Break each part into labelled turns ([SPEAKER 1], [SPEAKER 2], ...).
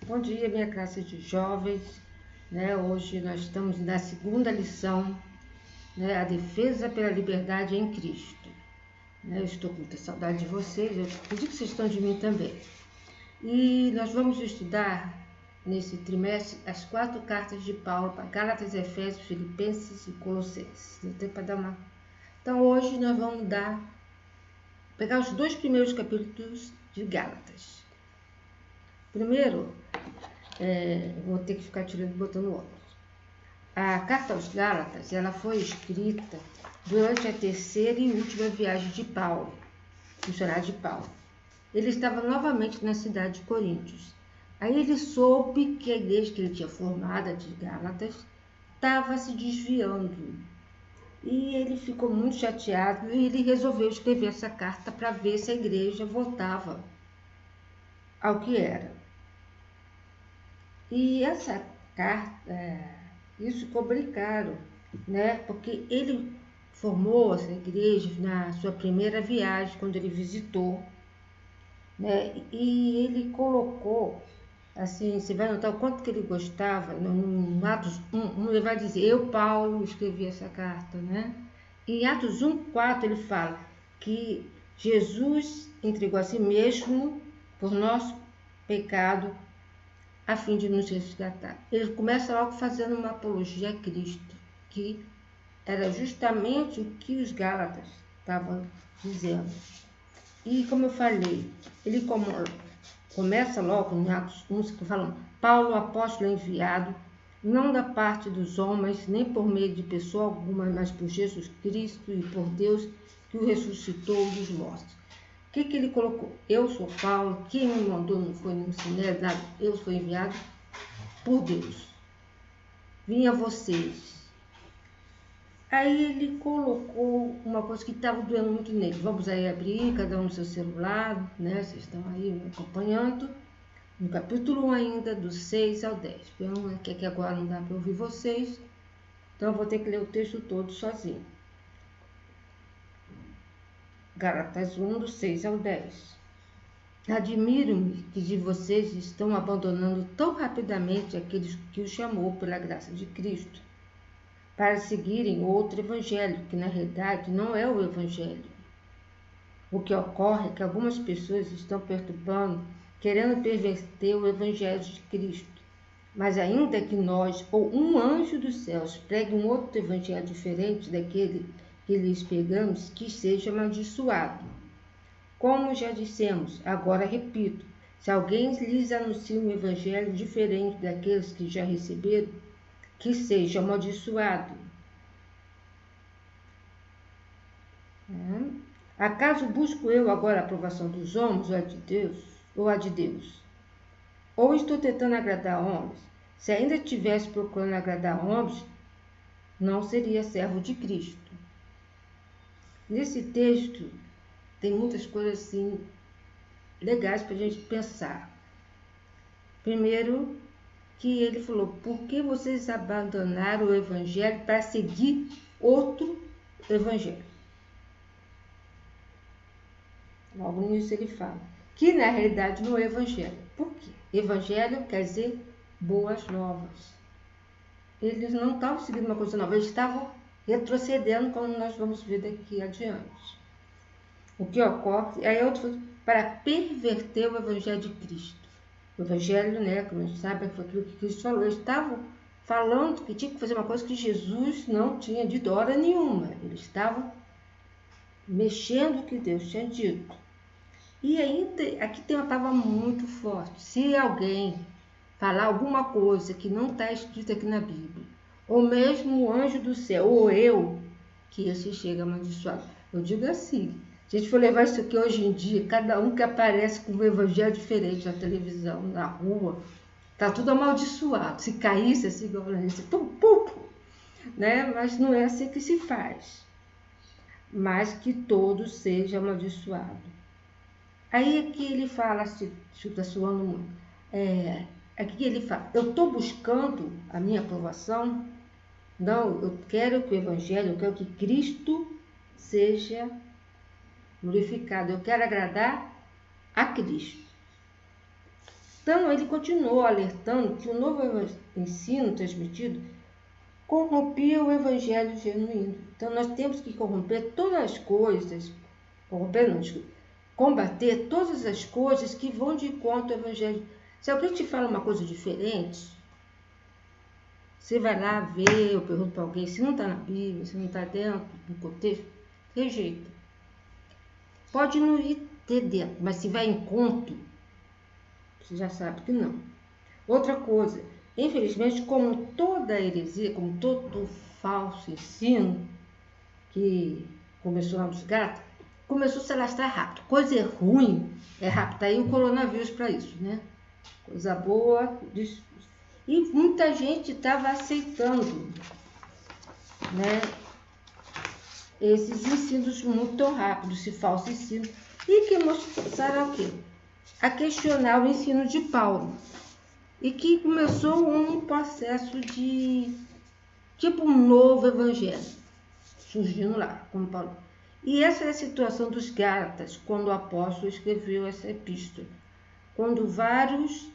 [SPEAKER 1] Bom dia, minha classe de jovens. Hoje nós estamos na segunda lição, a defesa pela liberdade em Cristo. Eu estou com muita saudade de vocês, eu acredito que vocês estão de mim também. E nós vamos estudar nesse trimestre as 4 cartas de Paulo para Gálatas, Efésios, Filipenses e Colossenses. Então hoje nós vamos pegar os 2 primeiros capítulos de Gálatas. Primeiro, vou ter que ficar tirando e botando óculos. A carta aos Gálatas, ela foi escrita durante a terceira e última viagem de Paulo, missionário de Paulo. Ele estava novamente na cidade de Coríntios. Aí ele soube que a igreja que ele tinha formada de Gálatas estava se desviando. E ele ficou muito chateado e ele resolveu escrever essa carta para ver se a igreja voltava ao que era. E essa carta, isso ficou bem claro, porque ele formou essa igreja na sua primeira viagem, quando ele visitou, e ele colocou, assim, você vai notar o quanto que ele gostava, no Atos 1, ele vai dizer, eu, Paulo, escrevi essa carta, Em Atos 1:4 ele fala que Jesus entregou a si mesmo por nosso pecado, a fim de nos resgatar. Ele começa logo fazendo uma apologia a Cristo, que era justamente o que os Gálatas estavam dizendo. E como eu falei, ele começa logo em Atos 1, falando, Paulo, apóstolo enviado, não da parte dos homens, nem por meio de pessoa alguma, mas por Jesus Cristo e por Deus que o ressuscitou dos mortos. O que ele colocou? Eu sou Paulo, quem me mandou não foi nenhum sinal, nada, eu sou enviado por Deus. Vim a vocês. Aí ele colocou uma coisa que estava doendo muito nele. Vamos aí abrir, cada um no seu celular, Vocês estão aí me acompanhando. No capítulo 1 ainda, do 6 ao 10. É que agora não dá para ouvir vocês, então eu vou ter que ler o texto todo sozinho. Gálatas 1, do 6 ao 10. Admiro-me que de vocês estão abandonando tão rapidamente aqueles que o chamou pela graça de Cristo, para seguirem outro evangelho, que na realidade não é o evangelho. O que ocorre é que algumas pessoas estão perturbando, querendo perverter o evangelho de Cristo. Mas ainda que nós ou um anjo dos céus pregue um outro evangelho diferente daquele que lhes pregamos, que seja amaldiçoado. Como já dissemos, agora repito, se alguém lhes anuncia um evangelho diferente daqueles que já receberam, que seja amaldiçoado. Acaso busco eu agora a aprovação dos homens ou a de Deus? Ou estou tentando agradar homens? Se ainda estivesse procurando agradar homens, não seria servo de Cristo. Nesse texto tem muitas coisas assim legais para a gente pensar. Primeiro, que ele falou, por que vocês abandonaram o evangelho para seguir outro evangelho? Logo nisso ele fala, que na realidade não é evangelho. Por quê? Evangelho quer dizer boas novas. Eles não estavam seguindo uma coisa nova, eles estavam retrocedendo, como nós vamos ver daqui adiante. O que ocorre, aí outro para perverter o evangelho de Cristo. O evangelho, como a gente sabe, foi aquilo que Cristo falou. Eles estavam falando que tinha que fazer uma coisa que Jesus não tinha dito hora nenhuma. Eles estavam mexendo o que Deus tinha dito. E ainda, aqui tem uma palavra muito forte. Se alguém falar alguma coisa que não está escrita aqui na Bíblia, ou mesmo o anjo do céu, ou eu, que esse chega amaldiçoado. Eu digo assim, se a gente for levar isso aqui hoje em dia, cada um que aparece com um evangelho diferente na televisão, na rua, tá tudo amaldiçoado. Se caísse assim, igual pum, pum, Mas não é assim que se faz. Mas que todo seja amaldiçoado. Aí aqui ele fala, assim, está soando muito, aqui ele fala, eu estou buscando a minha aprovação? Não, eu quero que o evangelho, eu quero que Cristo seja glorificado, eu quero agradar a Cristo. Então, ele continuou alertando que o novo ensino transmitido corrompia o evangelho genuíno. Então, nós temos que corromper todas as coisas, combater todas as coisas que vão de encontro ao evangelho. Se alguém te fala uma coisa diferente, você vai lá ver, eu pergunto para alguém, se não está na Bíblia, se não está dentro do contexto, rejeita. Pode não ir ter dentro, mas se vai em conto, você já sabe que não. Outra coisa, infelizmente, como toda heresia, como todo falso ensino que começou lá nos Gálatas, começou a se alastrar rápido. Coisa ruim é rápido. Tá aí o coronavírus para isso, né? Coisa boa. E muita gente estava aceitando, né, esses ensinos muito rápidos, esse falso ensino, e que mostraram o quê? A questionar o ensino de Paulo. E que começou um processo de, tipo, um novo evangelho, surgindo lá, como Paulo. E essa é a situação dos Gálatas, quando o apóstolo escreveu essa epístola. Quando vários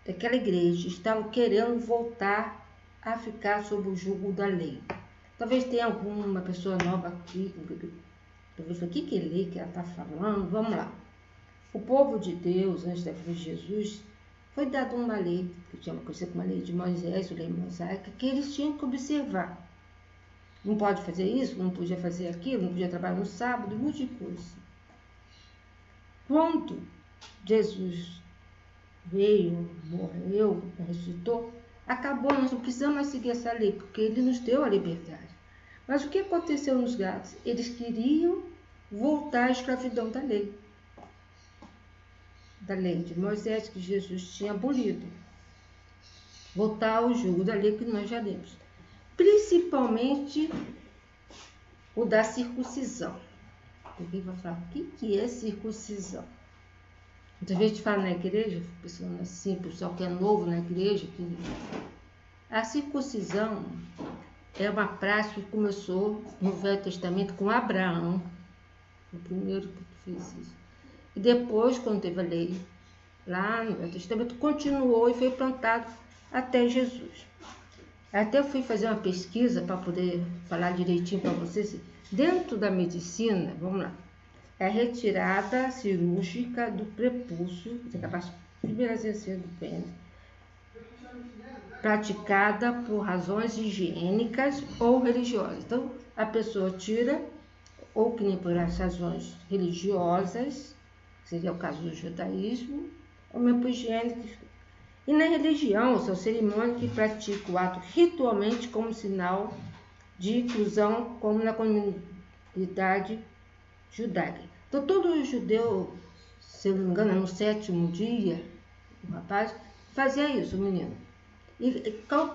[SPEAKER 1] daquela igreja estavam querendo voltar a ficar sob o jugo da lei. Talvez tenha alguma pessoa nova aqui, talvez o que é lei que ela está falando? Vamos lá. O povo de Deus, antes da vinda de Jesus, foi dado uma lei, que tinha uma coisa como a lei de Moisés, a lei mosaica, que eles tinham que observar. Não pode fazer isso, não podia fazer aquilo, não podia trabalhar no sábado, um monte de coisa. Quando Jesus veio, morreu, ressuscitou, acabou, nós não precisamos mais seguir essa lei, porque ele nos deu a liberdade. Mas o que aconteceu nos Gálatas? Eles queriam voltar à escravidão da lei de Moisés, que Jesus tinha abolido. Voltar ao jugo da lei que nós já lemos. Principalmente o da circuncisão. Alguém vai falar, o que é circuncisão? Muitas vezes a gente fala na igreja, pessoal assim, pessoal que é novo na igreja, que a circuncisão é uma prática que começou no Velho Testamento com Abraão, o primeiro que fez isso. E depois, quando teve a lei, lá no Velho Testamento, continuou e foi plantado até Jesus. Até eu fui fazer uma pesquisa para poder falar direitinho para vocês. Dentro da medicina, vamos lá, é a retirada cirúrgica do prepúcio, primeiras vezes do pênis, praticada por razões higiênicas ou religiosas. Então, a pessoa tira, ou que nem por razões religiosas, seria o caso do judaísmo, ou mesmo por higiênicas. E na religião, são cerimônias que praticam o ato ritualmente como sinal de inclusão, como na comunidade judaica. Então, todo judeu, se eu não me engano, no 7º dia, o rapaz fazia isso, o menino. E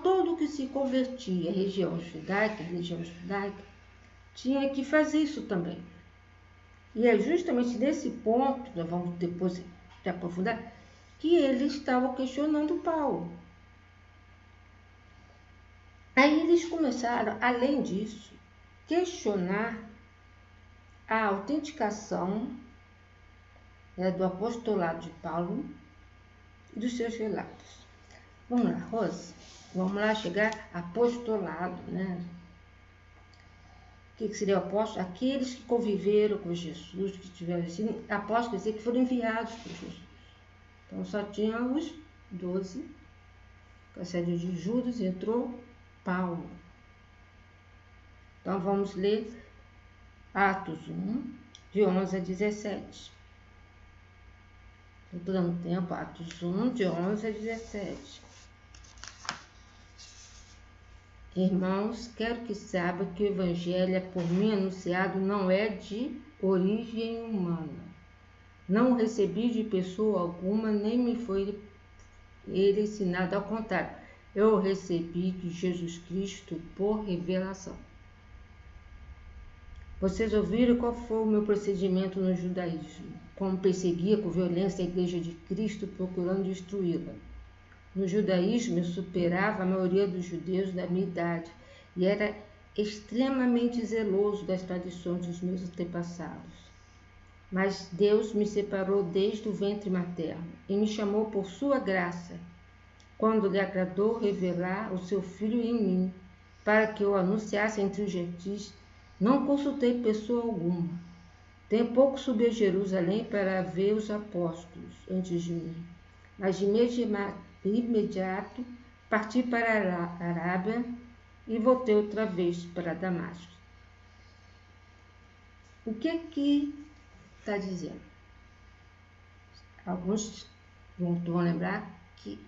[SPEAKER 1] todo que se convertia à religião judaica, tinha que fazer isso também. E é justamente nesse ponto, nós vamos depois se aprofundar, que eles estavam questionando Paulo. Aí eles começaram, além disso, questionar a autenticação do apostolado de Paulo e dos seus relatos. Vamos lá, Rose? Vamos lá chegar apostolado, né? O que seria o apóstolo? Aqueles que conviveram com Jesus, que tiveram ensino, apóstolos quer dizer que foram enviados por Jesus. Então só tinha os 12, com a sede de Judas, entrou Paulo. Então vamos ler Atos 1, de 11 a 17. Estou dando tempo, Atos 1, de 11 a 17. Irmãos, quero que saibam que o evangelho por mim anunciado não é de origem humana. Não o recebi de pessoa alguma, nem me foi ele ensinado, ao contrário. Eu o recebi de Jesus Cristo por revelação. Vocês ouviram qual foi o meu procedimento no judaísmo, como perseguia com violência a igreja de Cristo, procurando destruí-la. No judaísmo, eu superava a maioria dos judeus da minha idade e era extremamente zeloso das tradições dos meus antepassados. Mas Deus me separou desde o ventre materno e me chamou por sua graça, quando lhe agradou revelar o seu Filho em mim, para que eu anunciasse entre os gentis. Não consultei pessoa alguma. Tampouco subi a Jerusalém para ver os apóstolos antes de mim, mas de imediato parti para a Arábia e voltei outra vez para Damasco. O que está dizendo? Alguns vão lembrar que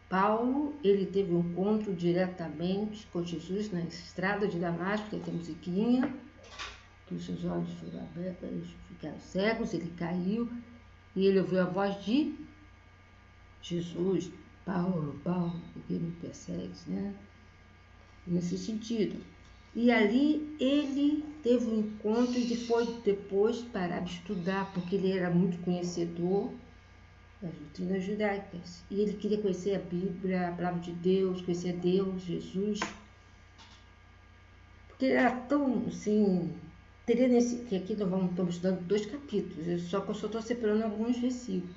[SPEAKER 1] Paulo, ele teve um encontro diretamente com Jesus na estrada de Damasco, que tem musiquinha, que os seus olhos foram abertos, eles ficaram cegos, ele caiu, e ele ouviu a voz de Jesus: Paulo, Paulo, por que me persegues, né? Nesse sentido. E ali ele teve um encontro e foi depois parar de estudar, porque ele era muito conhecedor das doutrinas judaicas. E ele queria conhecer a Bíblia, a palavra de Deus, conhecer Deus, Jesus. Porque ele era tão, assim, teria nesse, que aqui nós estamos estudando 2 capítulos, só que eu só estou separando alguns versículos.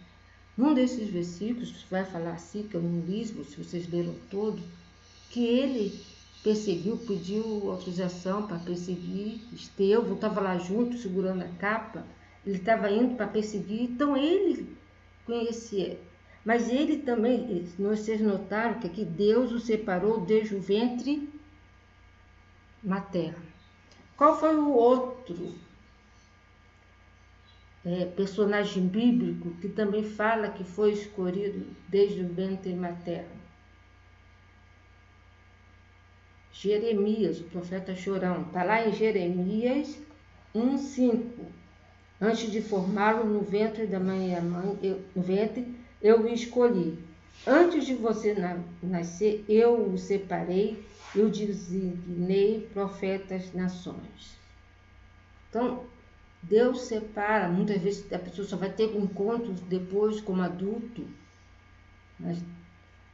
[SPEAKER 1] Num desses versículos, vai falar assim, que eu não li, se vocês leram todo, que ele perseguiu, pediu autorização para perseguir Estevão, estava lá junto, segurando a capa, ele estava indo para perseguir, então ele conhecia. Mas ele também, vocês notaram que aqui Deus o separou desde o ventre materno. Qual foi o outro personagem bíblico que também fala que foi escolhido desde o ventre materno? Jeremias, o profeta chorão. Está lá em Jeremias 1:5. Antes de formá-lo no ventre da minha mãe, eu o escolhi. Antes de você nascer, eu o separei, eu designei profetas das nações. Então, Deus separa. Muitas vezes a pessoa só vai ter encontros depois como adulto, mas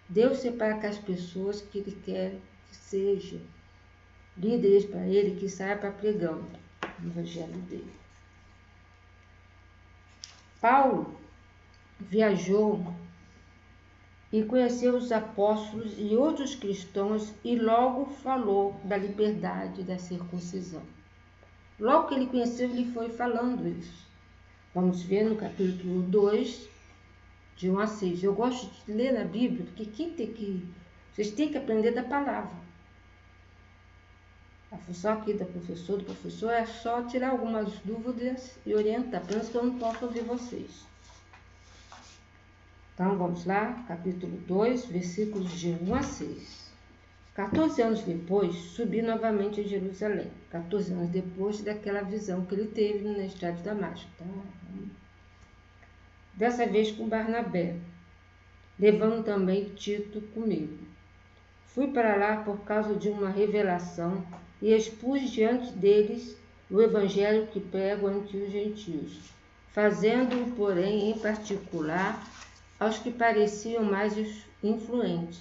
[SPEAKER 1] Deus separa com as pessoas que Ele quer que sejam líderes para Ele, que saia para pregando o evangelho dele. Paulo viajou e conheceu os apóstolos e outros cristãos e logo falou da liberdade da circuncisão. Logo que ele conheceu, ele foi falando isso. Vamos ver no capítulo 2, de 1 a 6. Eu gosto de ler na Bíblia, porque vocês têm que aprender da palavra. A função aqui do professor é só tirar algumas dúvidas e orientar, apenas que eu não posso ouvir vocês. Então, vamos lá, capítulo 2, versículos de 1 a 6. 14 anos depois, subi novamente a Jerusalém. 14 anos depois daquela visão que ele teve na estrada de Damasco. Tá? Dessa vez com Barnabé, levando também Tito comigo. Fui para lá por causa de uma revelação e expus diante deles o evangelho que prego entre os gentios, fazendo-o, porém, em particular, aos que pareciam mais influentes,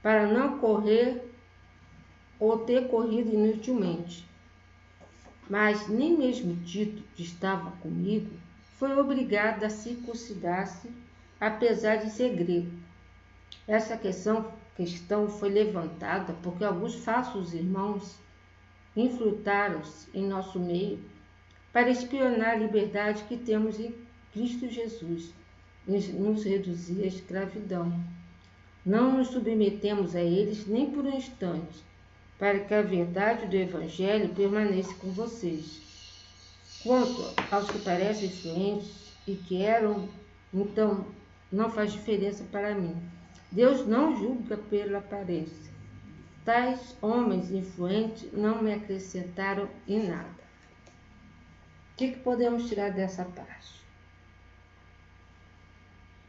[SPEAKER 1] para não correr ou ter corrido inutilmente. Mas nem mesmo Tito, que estava comigo, foi obrigado a circuncidar-se, apesar de ser grego. Essa questão foi levantada porque alguns falsos irmãos infiltraram-se em nosso meio para espionar a liberdade que temos em Cristo Jesus e nos reduzir à escravidão. Não nos submetemos a eles nem por um instante, para que a verdade do Evangelho permaneça com vocês. Quanto aos que parecem influentes e que eram, então não faz diferença para mim. Deus não julga pela aparência. Tais homens influentes não me acrescentaram em nada. O que podemos tirar dessa parte?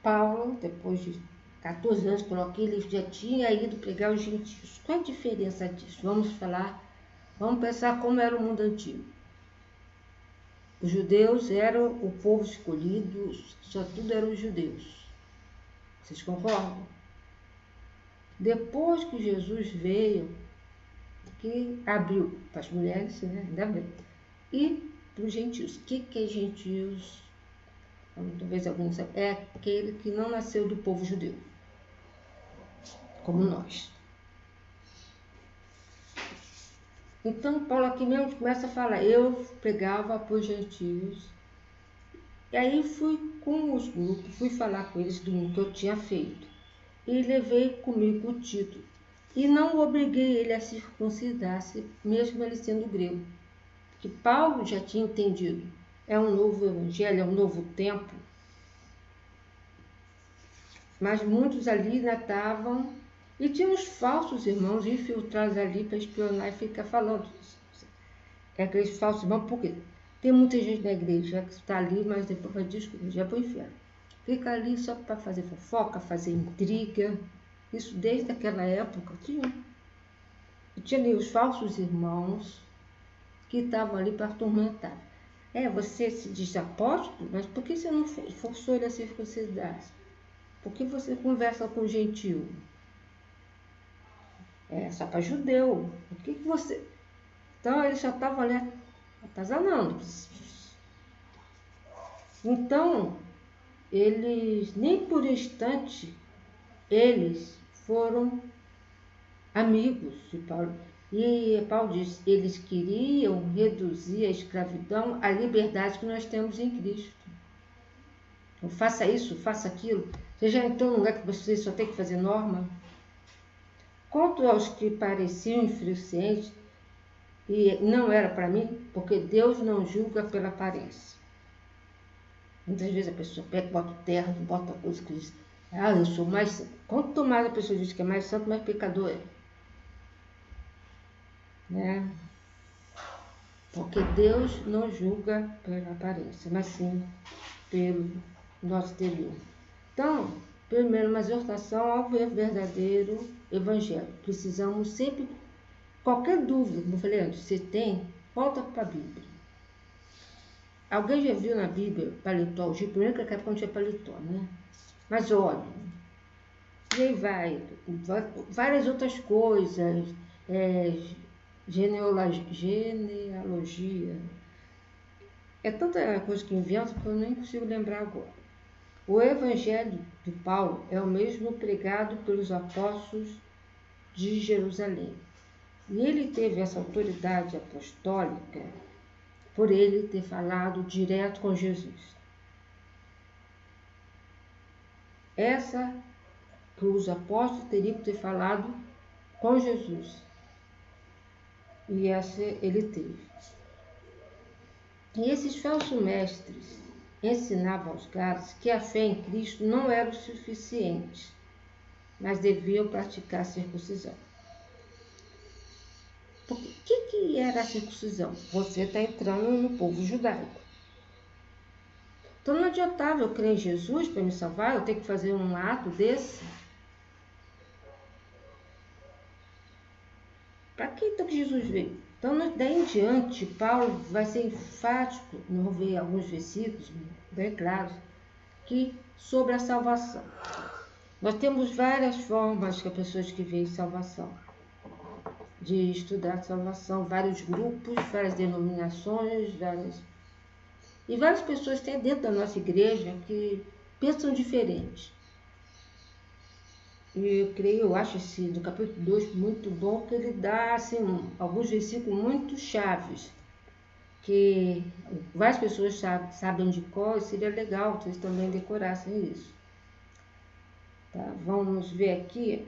[SPEAKER 1] Paulo, depois de 14 anos, coloquei, ele já tinha ido pregar os gentios. Qual a diferença disso? Vamos pensar como era o mundo antigo. Os judeus eram o povo escolhido, só tudo eram os judeus. Vocês concordam? Depois que Jesus veio, que abriu para as mulheres, né? Ainda bem, e para os gentios. O que é gentios? Talvez alguém não saiba. É aquele que não nasceu do povo judeu, como nós. Então, Paulo aqui mesmo começa a falar, eu pregava para os gentios. E aí fui com os grupos, fui falar com eles do que eu tinha feito. E levei comigo o Tito. E não obriguei ele a circuncidar-se, mesmo ele sendo grego. Porque Paulo já tinha entendido. É um novo evangelho, é um novo tempo. Mas muitos ali ainda estavam... E tinha uns falsos irmãos infiltrados ali para espionar e ficar falando. É aqueles falsos irmãos, porque tem muita gente na igreja que está ali, mas depois vai descobrir, já para o inferno. Fica ali só para fazer fofoca, fazer intriga. Isso desde aquela época tinha. E tinha ali os falsos irmãos que estavam ali para atormentar. Você se diz apóstolo, mas por que você não forçou ele a circuncidar? Por que você conversa com gentil? Só para judeu. Por que você... Então, eles já estavam ali atazanando. Então, eles, nem por instante, eles foram amigos de Paulo. E Paulo diz, eles queriam reduzir a escravidão à liberdade que nós temos em Cristo. Então, faça isso, faça aquilo. Você já entrou num lugar que você só tem que fazer norma? Quanto aos que pareciam influentes, e não era para mim, porque Deus não julga pela aparência. Muitas vezes a pessoa pega, bota o terno, bota coisa que diz, eu sou mais santo. Quanto mais a pessoa diz que é mais santo, mais pecador é. Né? Porque Deus não julga pela aparência, mas sim pelo nosso interior. Então, primeiro, uma exortação ao verdadeiro evangelho. Precisamos sempre, qualquer dúvida, como eu falei antes, você tem, volta para a Bíblia. Alguém já viu na Bíblia paletó? O primeiro que naquela época não tinha paletó, né? Mas olha, e aí vai várias outras coisas, genealogia. É tanta coisa que inventam que eu nem consigo lembrar agora. O evangelho de Paulo é o mesmo pregado pelos apóstolos de Jerusalém. E ele teve essa autoridade apostólica por ele ter falado direto com Jesus. Essa que os apóstolos teriam que ter falado com Jesus. E essa ele teve. E esses falsos mestres ensinavam aos gados que a fé em Cristo não era o suficiente, mas deviam praticar a circuncisão. Porque o que era a circuncisão? Você está entrando no povo judaico. Então não adiantava eu crer em Jesus para me salvar, eu tenho que fazer um ato desse. Para que então que Jesus veio? Então, daí em diante, Paulo vai ser enfático, não vou ver alguns versículos bem claros, que sobre a salvação. Nós temos várias formas que as pessoas que veem salvação, de estudar salvação, vários grupos, várias denominações, e várias pessoas têm dentro da nossa igreja que pensam diferente. E eu acho esse do capítulo 2 muito bom, porque ele dá assim, alguns versículos muito chaves, que várias pessoas sabem de cor, e seria legal que eles também decorassem isso. Tá? Vamos ver aqui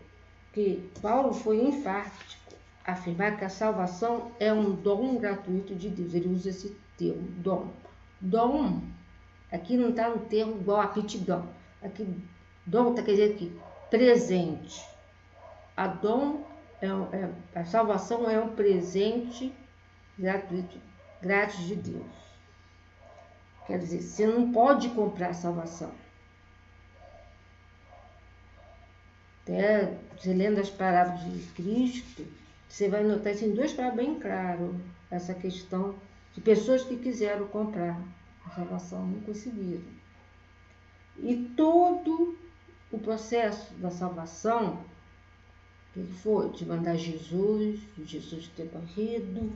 [SPEAKER 1] que Paulo foi enfático a afirmar que a salvação é um dom gratuito de Deus. Ele usa esse termo, dom. Dom, aqui não está no termo igual aptidão. Aqui, dom quer dizer que presente. A salvação é um presente gratuito, grátis de Deus. Quer dizer, você não pode comprar salvação. Até você lendo as palavras de Cristo, você vai notar isso em duas palavras bem claro, essa questão de pessoas que quiseram comprar a salvação, não conseguiram. E todo o processo da salvação, que foi de mandar Jesus ter morrido,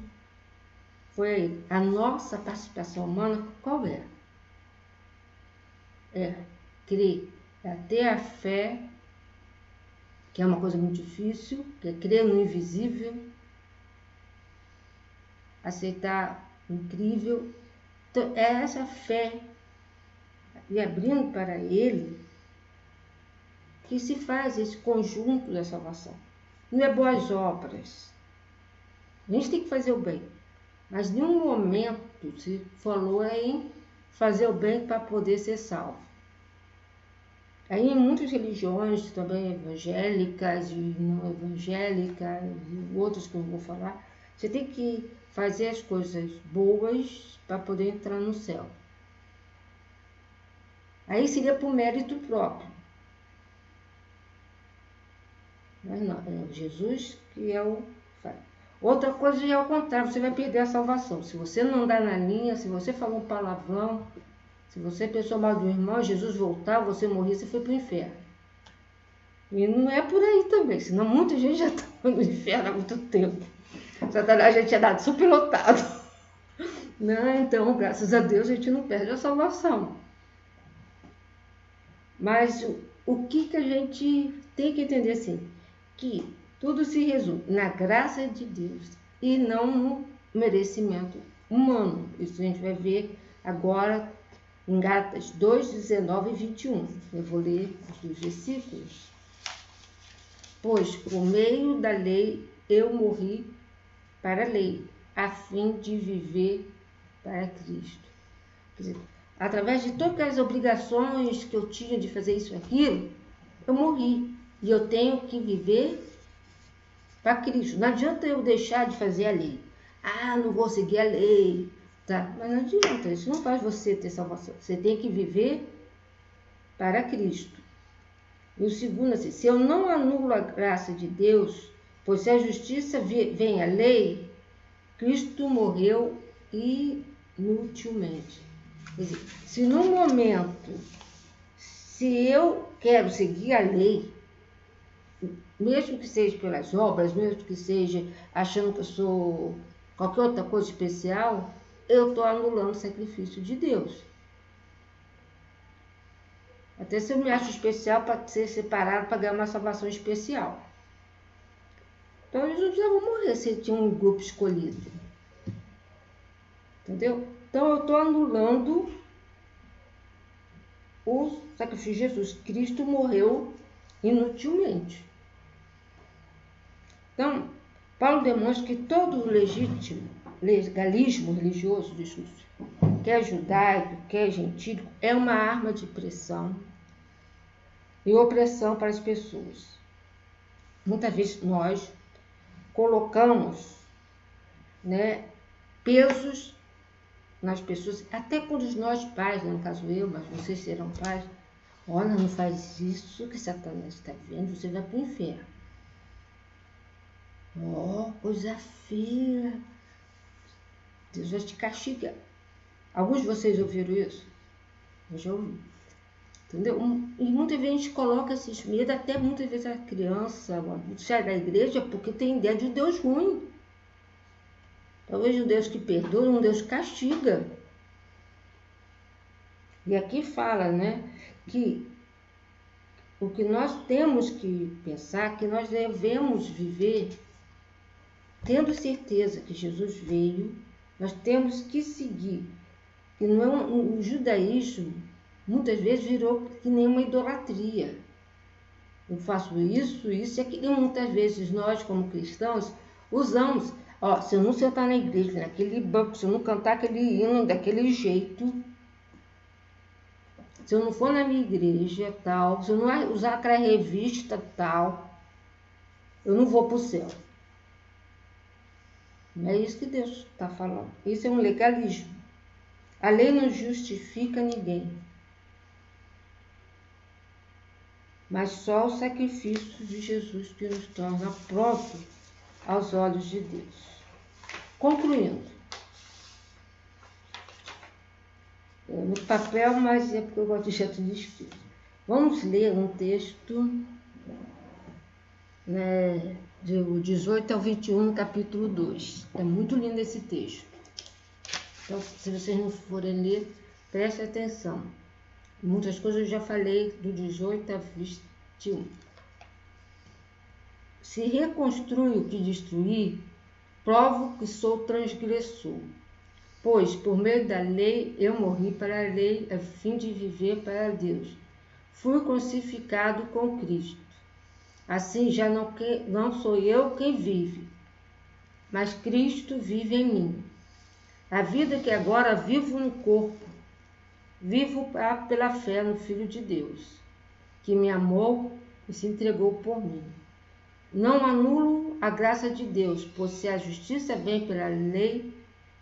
[SPEAKER 1] foi a ele. A nossa participação humana, qual é? É crer, é ter a fé, que é uma coisa muito difícil, que é crer no invisível, aceitar o incrível. Então, é essa fé, e abrindo para ele, que se faz esse conjunto da salvação. Não é boas obras. A gente tem que fazer o bem, mas em nenhum momento se falou em fazer o bem para poder ser salvo. Aí em muitas religiões, também evangélicas e não evangélicas, e outras que eu vou falar, você tem que fazer as coisas boas para poder entrar no céu. Aí seria por mérito próprio. Mas não, é Jesus que é o... Outra coisa é ao contrário, você vai perder a salvação. Se você não andar na linha, se você falar um palavrão, se você pensou mal do irmão, Jesus voltar, você morrer, você foi para o inferno. E não é por aí também, senão muita gente já estava no inferno há muito tempo. Satanás já tinha dado superlotado. Não, então, graças a Deus, a gente não perde a salvação. Mas o que a gente tem que entender assim? Que tudo se resume na graça de Deus e não no merecimento humano. Isso a gente vai ver agora em Gálatas 2, 19 e 21. Eu vou ler os dois versículos. Pois por meio da lei eu morri para a lei, a fim de viver para Cristo. Quer dizer, através de todas as obrigações que eu tinha de fazer isso e aquilo, eu morri. E eu tenho que viver para Cristo. Não adianta eu deixar de fazer a lei. Ah, não vou seguir a lei. Tá? Mas não adianta, isso não faz você ter salvação. Você tem que viver para Cristo. E o segundo, assim, se eu não anulo a graça de Deus, pois se a justiça vem a lei, Cristo morreu inutilmente. Quer dizer, se no momento, se eu quero seguir a lei, mesmo que seja pelas obras, mesmo que seja achando que eu sou qualquer outra coisa especial, eu estou anulando o sacrifício de Deus. Até se eu me acho especial para ser separado para ganhar uma salvação especial. Então eles não precisavam morrer se tinha um grupo escolhido. Entendeu? Então eu estou anulando o sacrifício de Jesus. Cristo morreu inutilmente. Então, Paulo demonstra que todo o legalismo religioso, quer judaico, quer gentílico, é uma arma de pressão e opressão para as pessoas. Muitas vezes nós colocamos, pesos nas pessoas, até quando nós pais, no caso eu, mas vocês serão pais, olha, não faz isso que Satanás está vendo, você vai para o inferno. Coisa feia, Deus vai te castigar. Alguns de vocês ouviram isso? Eu já ouvi. Entendeu? E muitas vezes a gente coloca esses medos, até muitas vezes a criança, o adulto sai da igreja porque tem ideia de um Deus ruim. Talvez um Deus que perdoa, um Deus que castiga. E aqui fala, que o que nós temos que pensar, que nós devemos viver tendo certeza que Jesus veio, nós temos que seguir. Que não é o judaísmo, muitas vezes virou que nem uma idolatria. Eu faço isso e aquilo. Muitas vezes nós, como cristãos, usamos. Se eu não sentar na igreja, naquele banco, se eu não cantar aquele hino daquele jeito, se eu não for na minha igreja, tal, se eu não usar aquela revista, tal, eu não vou para o céu. Não é isso que Deus está falando. Isso é um legalismo. A lei não justifica ninguém, mas só o sacrifício de Jesus que nos torna pronto aos olhos de Deus. Concluindo, no papel, mas é porque eu gosto de deixar tudo escrito. Vamos ler um texto, de 18 ao 21, no capítulo 2. É muito lindo esse texto. Então, se vocês não forem ler, preste atenção. Muitas coisas eu já falei do 18 a 21. Se reconstrui o que destruí, provo que sou transgressor. Pois, por meio da lei, eu morri para a lei, a fim de viver para Deus. Fui crucificado com Cristo. Assim, já não sou eu quem vive, mas Cristo vive em mim. A vida que agora vivo no corpo, vivo pela fé no Filho de Deus, que me amou e se entregou por mim. Não anulo a graça de Deus, pois se a justiça vem pela lei,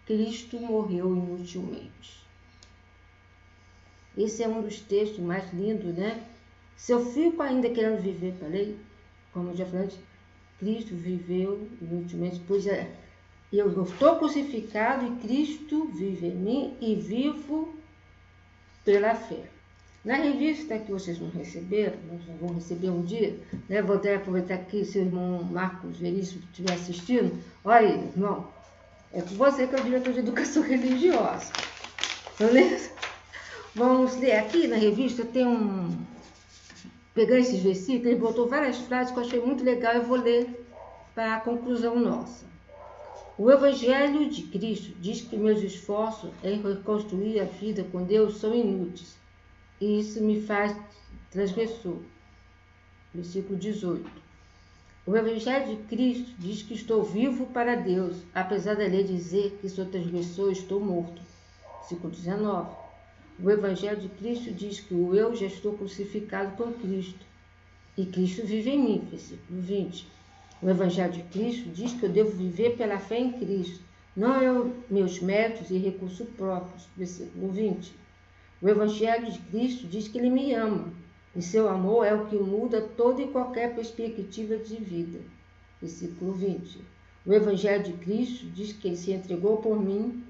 [SPEAKER 1] Cristo morreu inutilmente. Esse é um dos textos mais lindos, né? Se eu fico ainda querendo viver pela lei, como eu já falei antes, Cristo viveu inutilmente, pois eu estou crucificado e Cristo vive em mim e vivo pela fé. Na revista que vocês vão receber, vão receber um dia, né? Vou até aproveitar que seu irmão Marcos Veríssimo estiver assistindo. Olha aí, irmão, é com você que é o diretor de educação religiosa. Beleza? Vamos ler aqui na revista, tem pegando esses versículos, ele botou várias frases que eu achei muito legal e vou ler para a conclusão nossa. O Evangelho de Cristo diz que meus esforços em reconstruir a vida com Deus são inúteis, e isso me faz transgressor. Versículo 18. O Evangelho de Cristo diz que estou vivo para Deus, apesar da lei dizer que sou transgressor e estou morto. Versículo 19. O Evangelho de Cristo diz que eu já estou crucificado com Cristo, e Cristo vive em mim. Versículo 20. O Evangelho de Cristo diz que eu devo viver pela fé em Cristo, não eu, meus méritos e recursos próprios. Versículo 20. O Evangelho de Cristo diz que Ele me ama, e seu amor é o que muda toda e qualquer perspectiva de vida. Versículo 20. O Evangelho de Cristo diz que Ele se entregou por mim,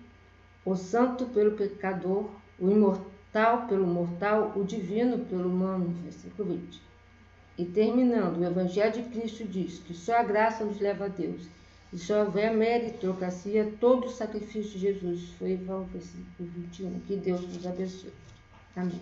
[SPEAKER 1] o santo pelo pecador, o imortal pelo mortal, o divino pelo humano. Versículo 20. E terminando, o Evangelho de Cristo diz que só a graça nos leva a Deus. E só houver meritocracia, todo o sacrifício de Jesus foi em vão. Versículo 21. Que Deus nos abençoe. Amém.